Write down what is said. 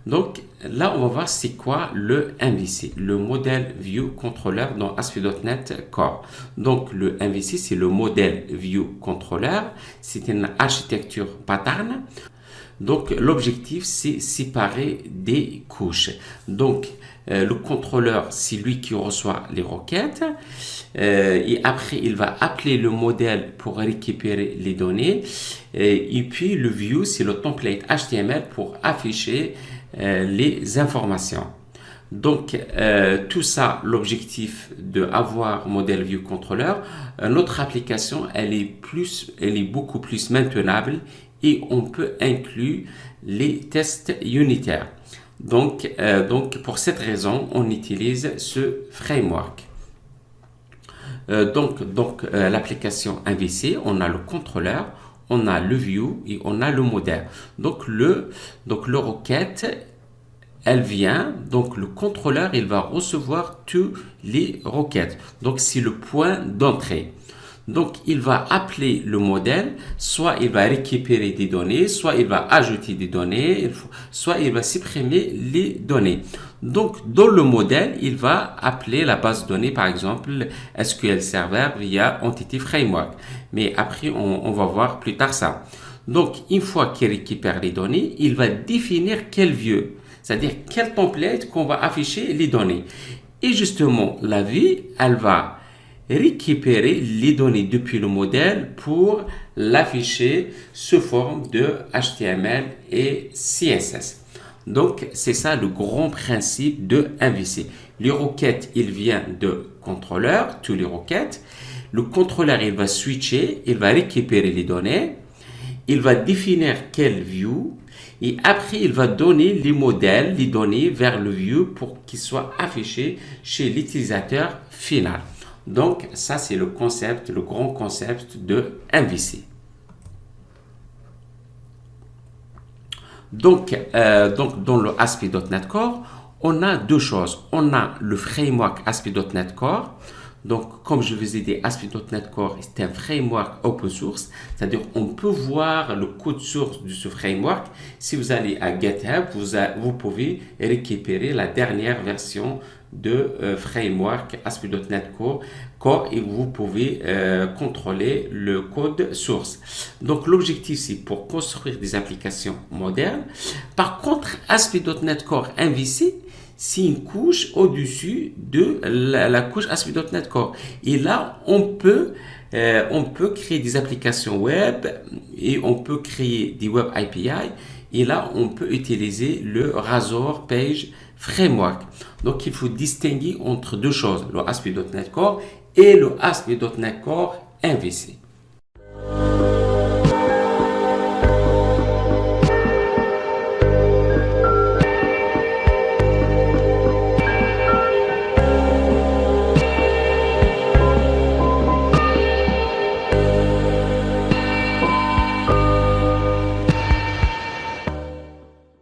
Donc là, on va voir c'est quoi le MVC, le Model View Controller dans ASP.NET Core. Donc le MVC, c'est le Model View Controller. C'est une architecture pattern. Donc l'objectif, c'est séparer des couches. Donc le contrôleur, c'est lui qui reçoit les requêtes. Et après, il va appeler le modèle pour récupérer les données. Et puis le view, c'est le template HTML pour afficher les informations. Donc, tout ça, l'objectif de avoir Model View Controller, notre application, elle est beaucoup plus maintenable et on peut inclure les tests unitaires. Donc, pour cette raison, on utilise ce framework. L'application MVC, on a le contrôleur, on a le view et on a le modèle. Donc, le requête, elle vient, donc le contrôleur, il va recevoir toutes les requêtes. Donc, c'est le point d'entrée. Donc, il va appeler le modèle, soit il va récupérer des données, soit il va ajouter des données, soit il va supprimer les données. Donc, dans le modèle, il va appeler la base de données, par exemple, SQL Server via Entity Framework. Mais après, on va voir plus tard ça. Donc, une fois qu'il récupère les données, il va définir quel view, c'est-à-dire quel template qu'on va afficher les données. Et justement, la view, elle va récupérer les données depuis le modèle pour l'afficher sous forme de HTML et CSS. Donc, c'est ça le grand principe de MVC. Les requêtes, il vient de contrôleur, toutes les requêtes. Le contrôleur, il va switcher, il va récupérer les données, il va définir quel view et après, il va donner les modèles, les données vers le view pour qu'ils soient affichés chez l'utilisateur final. Donc, ça, c'est le concept, le grand concept de MVC. Donc, dans le ASP.NET Core, on a deux choses. On a le framework ASP.NET Core. Donc, comme je vous ai dit, ASP.NET Core, c'est un framework open source. C'est-à-dire, on peut voir le code source de ce framework. Si vous allez à GitHub, vous pouvez récupérer la dernière version de framework ASP.NET Core et vous pouvez contrôler le code source. Donc, l'objectif, c'est pour construire des applications modernes. Par contre, ASP.NET Core MVC, c'est une couche au-dessus de la couche ASP.NET Core. Et là, on peut créer des applications web et on peut créer des web API. Et là, on peut utiliser le Razor Page Framework. Donc, il faut distinguer entre deux choses, le ASP.NET Core et le ASP.NET Core MVC.